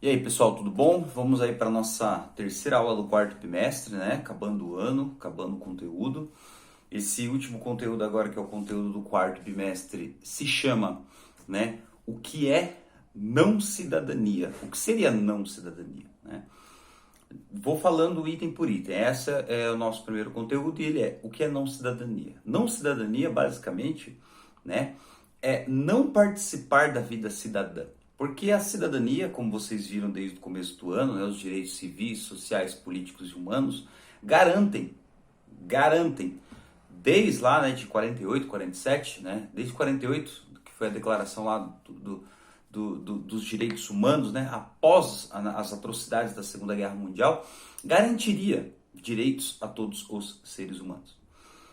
E aí, pessoal, tudo bom? Vamos aí para nossa terceira aula do quarto bimestre, né? Acabando o ano, acabando o conteúdo. Esse último conteúdo agora, que é o conteúdo do quarto bimestre, se chama, né? O que é não cidadania? O que seria não cidadania, né? Vou falando item por item. Esse é o nosso primeiro conteúdo e ele é o que é não cidadania. Não cidadania, basicamente, né? É não participar da vida cidadã. Porque a cidadania, como vocês viram desde o começo do ano, né, os direitos civis, sociais, políticos e humanos, garantem, desde lá, né, de 48, 47, né, desde 48, que foi a declaração lá dos direitos humanos, né, após as atrocidades da Segunda Guerra Mundial, garantiria direitos a todos os seres humanos.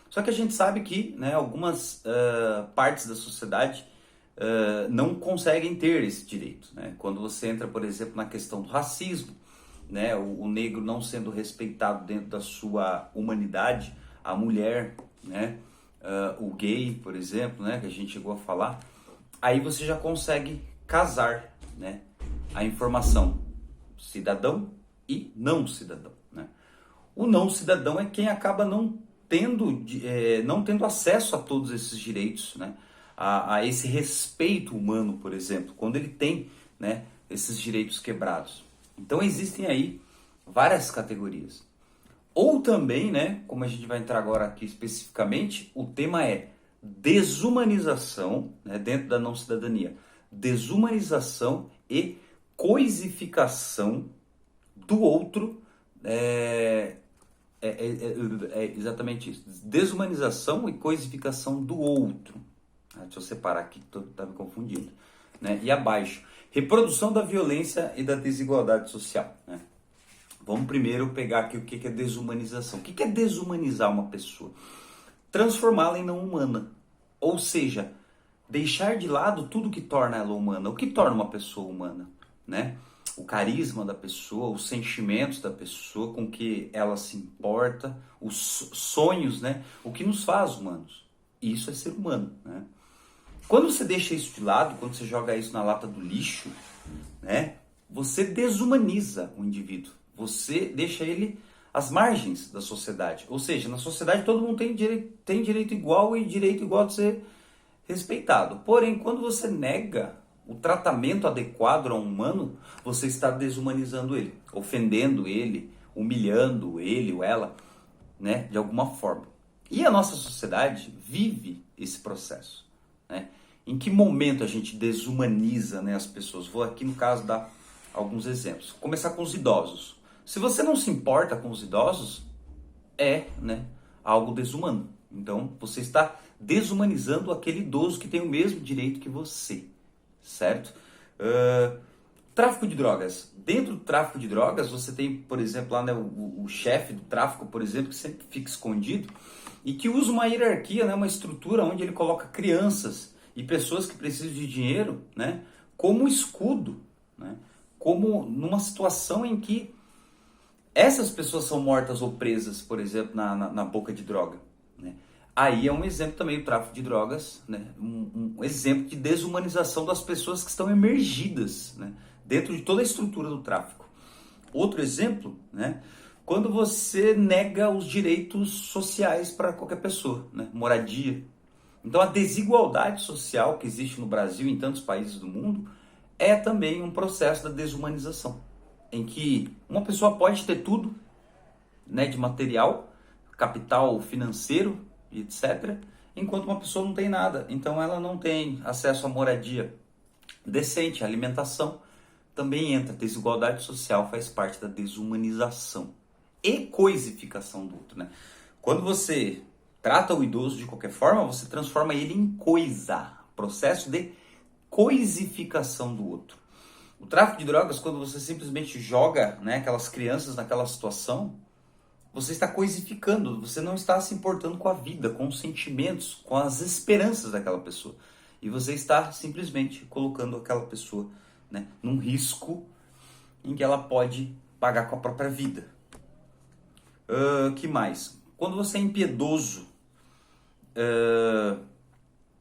Só que a gente sabe que, né, algumas partes da sociedade não conseguem ter esse direito, né? Quando você entra, por exemplo, na questão do racismo, né, o negro não sendo respeitado dentro da sua humanidade, a mulher, né, o gay, por exemplo, né, que a gente chegou a falar, aí você já consegue casar, né, a informação cidadão e não cidadão, né? O não cidadão é quem acaba não tendo acesso a todos esses direitos, né? A esse respeito humano, por exemplo, quando ele tem, né, esses direitos quebrados. Então existem aí várias categorias. Ou também, né, como a gente vai entrar agora aqui especificamente, o tema é desumanização, né, dentro da não cidadania, desumanização e coisificação do outro. É exatamente isso. Desumanização e coisificação do outro. Deixa eu separar aqui, que tá me confundindo. Né? E abaixo, reprodução da violência e da desigualdade social. Né? Vamos primeiro pegar aqui o que é desumanização. O que é desumanizar uma pessoa? Transformá-la em não humana. Ou seja, deixar de lado tudo que torna ela humana. O que torna uma pessoa humana? Né? O carisma da pessoa, os sentimentos da pessoa, com que ela se importa, os sonhos, né? O que nos faz humanos. Isso é ser humano, né? Quando você deixa isso de lado, quando você joga isso na lata do lixo, né? Você desumaniza o indivíduo. Você deixa ele às margens da sociedade. Ou seja, na sociedade todo mundo tem direito igual e direito igual de ser respeitado. Porém, quando você nega o tratamento adequado a um humano, você está desumanizando ele, ofendendo ele, humilhando ele ou ela, né, de alguma forma. E a nossa sociedade vive esse processo, né? Em que momento a gente desumaniza, né, as pessoas? Vou aqui, no caso, dar alguns exemplos. Vou começar com os idosos. Se você não se importa com os idosos, né, algo desumano. Então, você está desumanizando aquele idoso que tem o mesmo direito que você, certo? Tráfico de drogas. Dentro do tráfico de drogas, você tem, por exemplo, lá, né, o chefe do tráfico, por exemplo, que sempre fica escondido e que usa uma hierarquia, né, uma estrutura onde ele coloca crianças e pessoas que precisam de dinheiro, né, como escudo, né, como numa situação em que essas pessoas são mortas ou presas, por exemplo, na boca de droga, né? Aí é um exemplo também do tráfico de drogas, né? Um exemplo de desumanização das pessoas que estão emergidas, né, dentro de toda a estrutura do tráfico. Outro exemplo, né, quando você nega os direitos sociais para qualquer pessoa, né, moradia. Então a desigualdade social que existe no Brasil e em tantos países do mundo é também um processo da desumanização, em que uma pessoa pode ter tudo, né, de material, capital financeiro e etc., enquanto uma pessoa não tem nada. Então ela não tem acesso à moradia decente, à alimentação. Também entra. Desigualdade social faz parte da desumanização e coisificação do outro, né? Quando você trata o idoso de qualquer forma, você transforma ele em coisa. Processo de coisificação do outro. O tráfico de drogas, quando você simplesmente joga, né, aquelas crianças naquela situação, você está coisificando, você não está se importando com a vida, com os sentimentos, com as esperanças daquela pessoa. E você está simplesmente colocando aquela pessoa, né, num risco em que ela pode pagar com a própria vida. Que mais? Quando você é impiedoso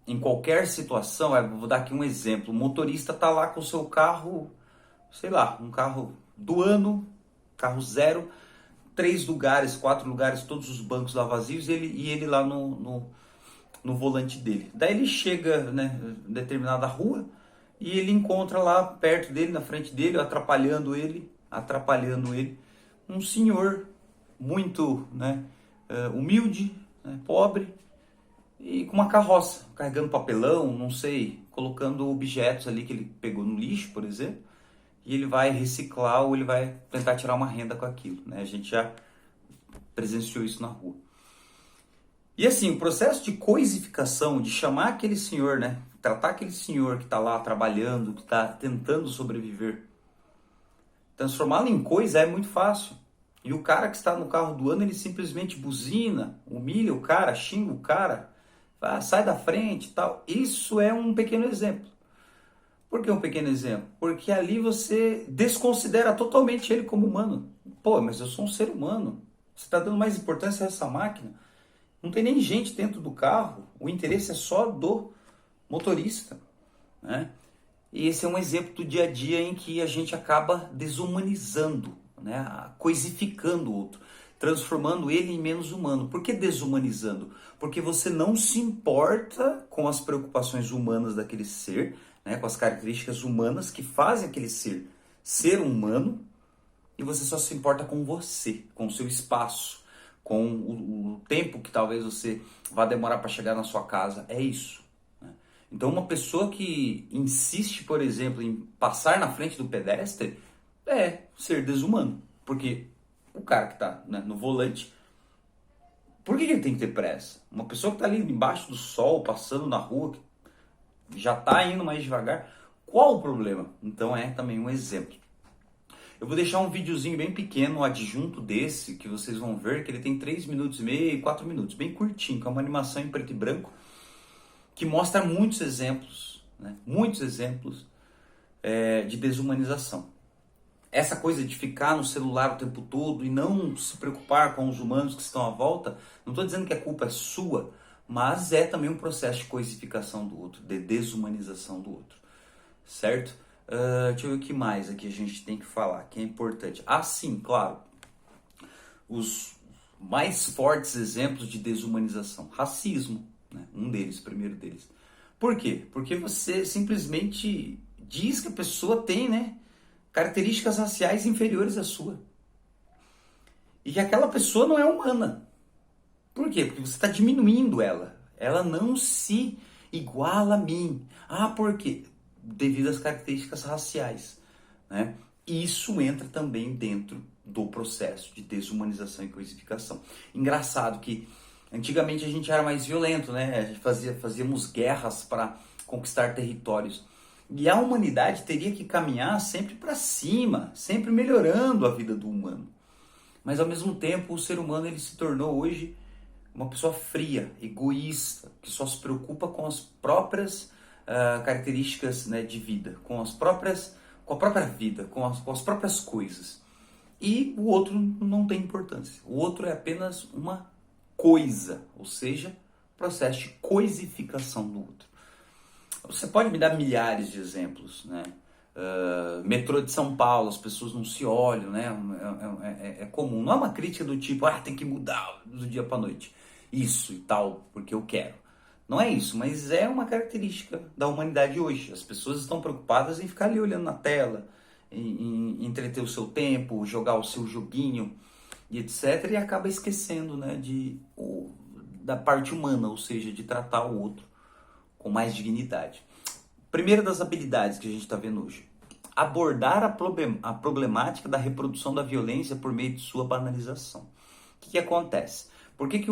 em qualquer situação, vou dar aqui um exemplo. O motorista está lá com o seu carro sei lá, um carro do ano, carro zero, 3 lugares, 4 lugares, todos os bancos lá vazios e ele lá no volante dele. Daí ele chega, né, em determinada rua e ele encontra lá perto dele, na frente dele, atrapalhando ele, um senhor muito, né, humilde, né, pobre e com uma carroça, carregando papelão, não sei, colocando objetos ali que ele pegou no lixo, por exemplo, e ele vai reciclar ou ele vai tentar tirar uma renda com aquilo, né? A gente já presenciou isso na rua. E assim, o processo de coisificação, de chamar aquele senhor, né? Tratar aquele senhor que está lá trabalhando, que está tentando sobreviver, transformá-lo em coisa é muito fácil. E o cara que está no carro do ano, ele simplesmente buzina, humilha o cara, xinga o cara, sai da frente e tal. Isso é um pequeno exemplo. Por que um pequeno exemplo? Porque ali você desconsidera totalmente ele como humano. Pô, mas eu sou um ser humano. Você está dando mais importância a essa máquina? Não tem nem gente dentro do carro. O interesse é só do motorista, né? E esse é um exemplo do dia a dia em que a gente acaba desumanizando, né? Coisificando o outro, transformando ele em menos humano. Por que desumanizando? Porque você não se importa com as preocupações humanas daquele ser, né? Com as características humanas que fazem aquele ser humano, e você só se importa com você, com o seu espaço, com o tempo que talvez você vá demorar para chegar na sua casa. É isso. Então, uma pessoa que insiste, por exemplo, em passar na frente do pedestre é ser desumano. Porque o cara que está, né, no volante, por que ele tem que ter pressa? Uma pessoa que está ali embaixo do sol, passando na rua, que já está indo mais devagar, qual o problema? Então, é também um exemplo. Eu vou deixar um videozinho bem pequeno, um adjunto desse, que vocês vão ver, que ele tem 3 minutos e meio, 4 minutos, bem curtinho, que é uma animação em preto e branco, que mostra muitos exemplos, né? Muitos exemplos de desumanização. Essa coisa de ficar no celular o tempo todo e não se preocupar com os humanos que estão à volta, não estou dizendo que a culpa é sua, mas é também um processo de coisificação do outro, de desumanização do outro, certo? Deixa eu ver o que mais aqui a gente tem que falar, que é importante. Ah, sim, claro, os mais fortes exemplos de desumanização. Racismo, né? Um deles, o primeiro deles. Por quê? Porque você simplesmente diz que a pessoa tem, né, características raciais inferiores à sua. E que aquela pessoa não é humana. Por quê? Porque você está diminuindo ela. Ela não se iguala a mim. Ah, por quê? Devido às características raciais, né? Isso entra também dentro do processo de desumanização e coisificação. Engraçado que antigamente a gente era mais violento, né? A gente fazíamos guerras para conquistar territórios. E a humanidade teria que caminhar sempre para cima, sempre melhorando a vida do humano. Mas ao mesmo tempo o ser humano ele se tornou hoje uma pessoa fria, egoísta, que só se preocupa com as próprias características, né, de vida, com a própria vida, com as próprias coisas. E o outro não tem importância. O outro é apenas uma coisa, ou seja, processo de coisificação do outro. Você pode me dar milhares de exemplos, né? Metrô de São Paulo, as pessoas não se olham, né? É comum. Não é uma crítica do tipo, tem que mudar do dia para noite. Isso e tal, porque eu quero. Não é isso, mas é uma característica da humanidade hoje. As pessoas estão preocupadas em ficar ali olhando na tela, em entreter o seu tempo, jogar o seu joguinho e etc. E acaba esquecendo, né, da parte humana, ou seja, de tratar o outro com mais dignidade. Primeira das habilidades que a gente está vendo hoje: abordar a problemática da reprodução da violência por meio de sua banalização. O que acontece? Por que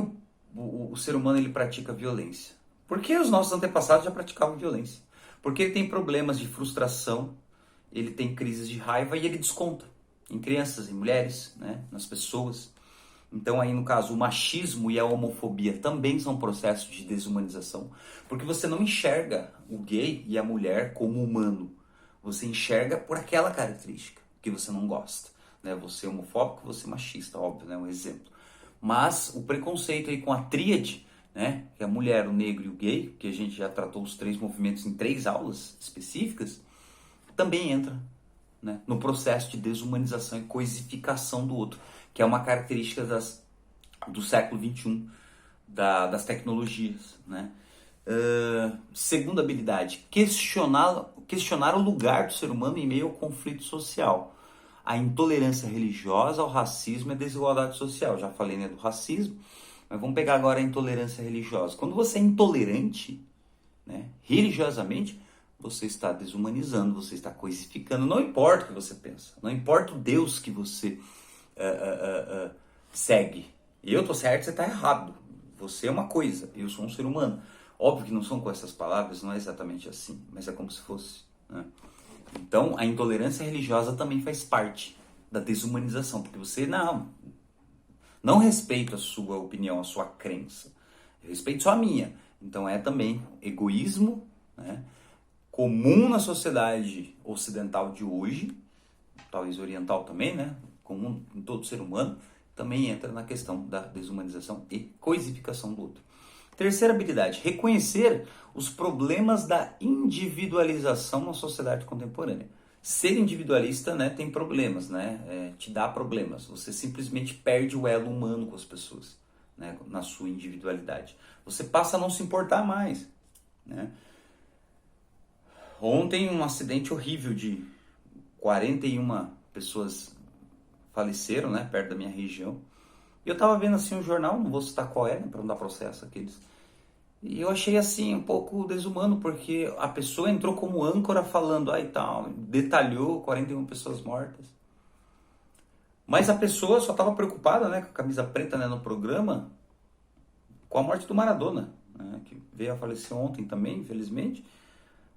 o ser humano ele pratica violência? Porque os nossos antepassados já praticavam violência. Porque ele tem problemas de frustração, ele tem crises de raiva e ele desconta em crianças, em mulheres, né, nas pessoas. Então aí no caso o machismo e a homofobia também são processos de desumanização, porque você não enxerga o gay e a mulher como humano, você enxerga por aquela característica que você não gosta, né? Você é homofóbico, você é machista, óbvio, né? Um exemplo. Mas o preconceito aí com a tríade, né? Que é a mulher, o negro e o gay, que a gente já tratou os 3 movimentos em 3 aulas específicas, também entra né, no processo de desumanização e coisificação do outro, que é uma característica do século XXI, das tecnologias, né? Segunda habilidade, questionar o lugar do ser humano em meio ao conflito social. A intolerância religiosa, o racismo e a desigualdade social. Já falei, né, do racismo, mas vamos pegar agora a intolerância religiosa. Quando você é intolerante, né, religiosamente, você está desumanizando, você está coisificando. Não importa o que você pensa, não importa o Deus que você segue. Eu tô certo, você está errado. Você é uma coisa, eu sou um ser humano. Óbvio que não são com essas palavras, não é exatamente assim, mas é como se fosse, né? Então, a intolerância religiosa também faz parte da desumanização, porque você não respeita a sua opinião, a sua crença. Eu respeito só a minha. Então, é também egoísmo, né, comum na sociedade ocidental de hoje, talvez oriental também, né, comum em todo ser humano, também entra na questão da desumanização e coisificação do outro. Terceira habilidade, reconhecer os problemas da individualização na sociedade contemporânea. Ser individualista, né, tem problemas, né, te dá problemas. Você simplesmente perde o elo humano com as pessoas, né, na sua individualidade. Você passa a não se importar mais, né. Ontem um acidente horrível de 41 pessoas faleceram, né, perto da minha região. E eu tava vendo assim um jornal, não vou citar qual é, né, para não dar processo aqueles. E eu achei assim um pouco desumano, porque a pessoa entrou como âncora falando, e tal, detalhou 41 pessoas mortas. Mas a pessoa só estava preocupada, né, com a camisa preta, né, no programa, com a morte do Maradona, né, que veio a falecer ontem também, infelizmente.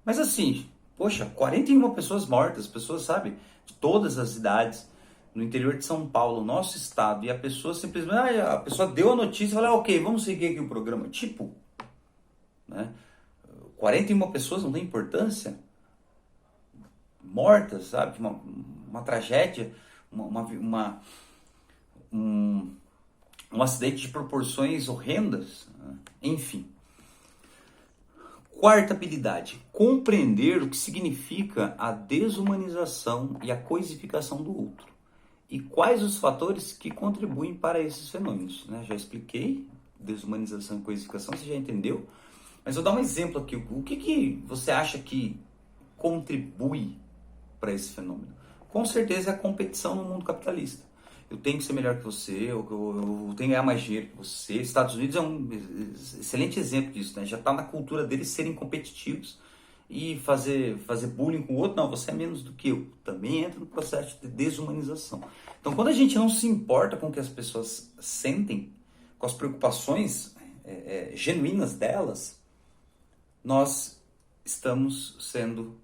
Mas assim, poxa, 41 pessoas mortas, pessoas, sabe, de todas as idades, no interior de São Paulo, nosso estado, e a pessoa simplesmente, a pessoa deu a notícia e falou, ok, vamos seguir aqui o programa. Tipo, né, 41 pessoas não tem importância? Mortas, sabe, uma tragédia, um acidente de proporções horrendas, né? Enfim. Quarta habilidade, compreender o que significa a desumanização e a coisificação do outro. E quais os fatores que contribuem para esses fenômenos, né? Já expliquei, desumanização e coisificação, você já entendeu? Mas vou dar um exemplo aqui. O que você acha que contribui para esse fenômeno? Com certeza é a competição no mundo capitalista. Eu tenho que ser melhor que você, eu tenho que ganhar mais dinheiro que você. Estados Unidos é um excelente exemplo disso, né? Já está na cultura deles serem competitivos e fazer bullying com o outro. Não, você é menos do que eu. Também entra no processo de desumanização. Então, quando a gente não se importa com o que as pessoas sentem, com as preocupações genuínas delas, nós estamos sendo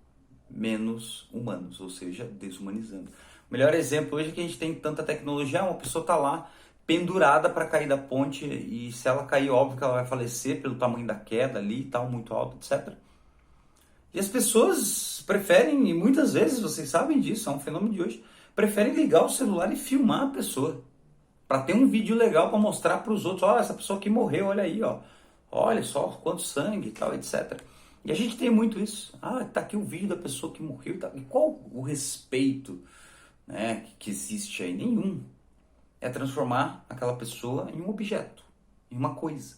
menos humanos, ou seja, desumanizando. O melhor exemplo hoje é que a gente tem tanta tecnologia, uma pessoa está lá pendurada para cair da ponte e se ela cair, óbvio que ela vai falecer pelo tamanho da queda ali e tal, muito alto, etc. E as pessoas preferem, e muitas vezes, vocês sabem disso, é um fenômeno de hoje, preferem ligar o celular e filmar a pessoa para ter um vídeo legal para mostrar para os outros, ó, essa pessoa aqui morreu, olha aí, ó. Olha só quanto sangue e tal, etc. E a gente tem muito isso. Ah, tá aqui o vídeo da pessoa que morreu. Tá. E qual o respeito, né, que existe aí? Nenhum. É transformar aquela pessoa em um objeto, em uma coisa,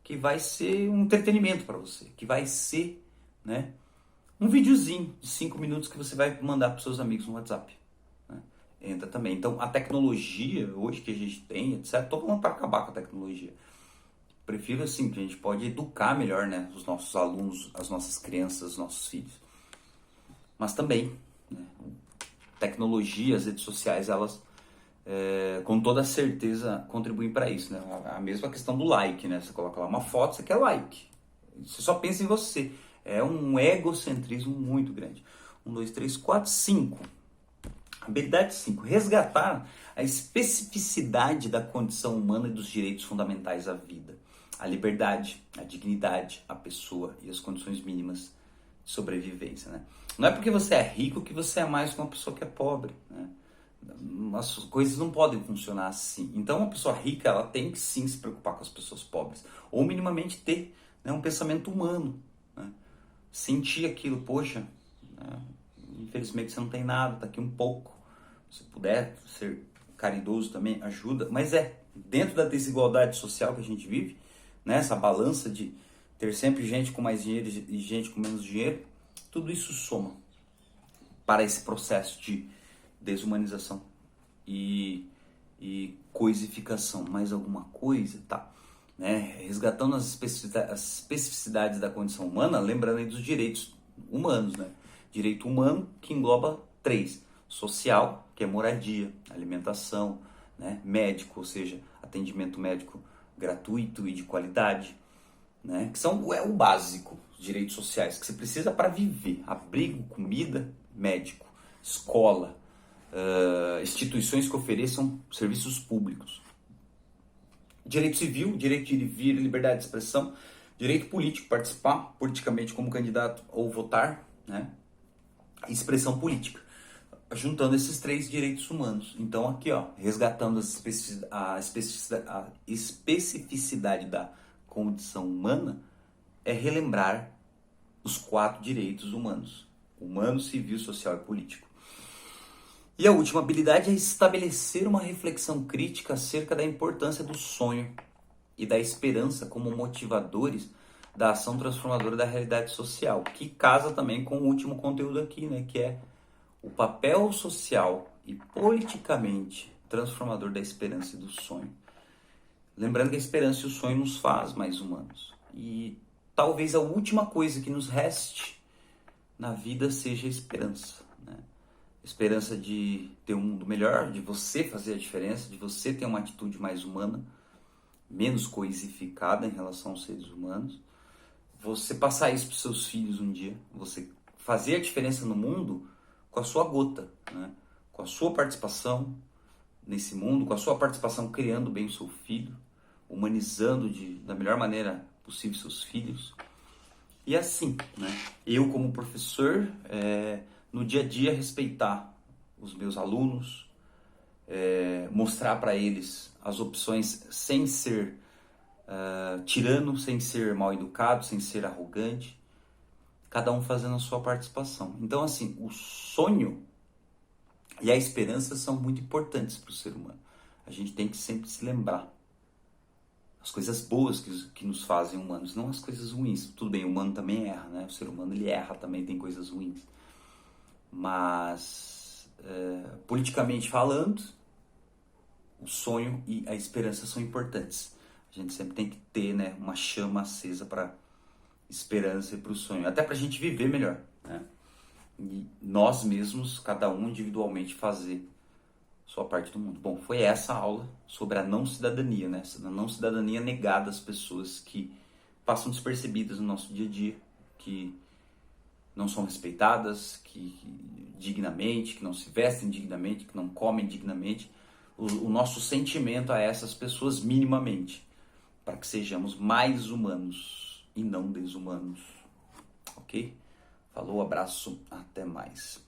que vai ser um entretenimento para você, que vai ser, né, um videozinho de 5 minutos que você vai mandar para seus amigos no WhatsApp. Né? Entra também. Então, a tecnologia hoje que a gente tem, etc. Estou falando para acabar com a tecnologia. Prefiro assim, que a gente pode educar melhor, né, os nossos alunos, as nossas crianças, os nossos filhos. Mas também, né, tecnologia, as redes sociais, elas com toda certeza contribuem para isso, né? A mesma questão do like, né? Você coloca lá uma foto, você quer like. Você só pensa em você. É um egocentrismo muito grande. 1, 2, 3, 4, 5. Habilidade 5. Resgatar a especificidade da condição humana e dos direitos fundamentais à vida. A liberdade, a dignidade, a pessoa e as condições mínimas de sobrevivência, né? Não é porque você é rico que você é mais que uma pessoa que é pobre, né? As coisas não podem funcionar assim. Então, uma pessoa rica, ela tem que sim se preocupar com as pessoas pobres. Ou minimamente ter, né, um pensamento humano. Né? Sentir aquilo, poxa, né, infelizmente você não tem nada, tá aqui um pouco. Se puder ser caridoso também ajuda, mas dentro da desigualdade social que a gente vive, né, essa balança de ter sempre gente com mais dinheiro e gente com menos dinheiro, tudo isso soma para esse processo de desumanização e coisificação. Mais alguma coisa, tá? Né? Resgatando as especificidades da condição humana, lembrando aí dos direitos humanos, né? Direito humano que engloba 3: social, que é moradia, alimentação, né? Médico, ou seja, atendimento médico gratuito e de qualidade, né? Que são o básico, os direitos sociais que você precisa para viver: abrigo, comida, médico, escola, instituições que ofereçam serviços públicos. Direito civil, direito de ir e vir, liberdade de expressão, direito político, participar politicamente como candidato ou votar, né? Expressão política, juntando esses 3 direitos humanos. Então aqui, ó, resgatando a especificidade da condição humana, é relembrar os 4 direitos humanos: humano, civil, social e político. E a última habilidade é estabelecer uma reflexão crítica acerca da importância do sonho e da esperança como motivadores da ação transformadora da realidade social, que casa também com o último conteúdo aqui, né, que é o papel social e politicamente transformador da esperança e do sonho. Lembrando que a esperança e o sonho nos faz mais humanos. E talvez a última coisa que nos reste na vida seja a esperança, né? Esperança de ter um mundo melhor, de você fazer a diferença, de você ter uma atitude mais humana, menos coisificada em relação aos seres humanos. Você passar isso para os seus filhos um dia, você fazer a diferença no mundo com a sua gota, né? Com a sua participação nesse mundo, com a sua participação criando bem o seu filho, humanizando da melhor maneira possível seus filhos. E assim, né? Eu como professor, no dia a dia, respeitar os meus alunos, mostrar para eles as opções sem ser tirano, sem ser mal educado, sem ser arrogante, cada um fazendo a sua participação. Então, assim, o sonho e a esperança são muito importantes para o ser humano. A gente tem que sempre se lembrar as coisas boas que nos fazem humanos, não as coisas ruins. Tudo bem, o humano também erra, né? O ser humano, ele erra também, tem coisas ruins. Mas, politicamente falando, o sonho e a esperança são importantes. A gente sempre tem que ter, né, uma chama acesa para esperança e para o sonho, até para a gente viver melhor, né? E nós mesmos, cada um individualmente, fazer sua parte do mundo. Bom, foi essa aula sobre a não cidadania, né? A não cidadania negada às pessoas que passam despercebidas no nosso dia a dia, que não são respeitadas, que dignamente, que não se vestem dignamente, que não comem dignamente. O nosso sentimento a essas pessoas minimamente, para que sejamos mais humanos e não desumanos. Ok? Falou, abraço, até mais.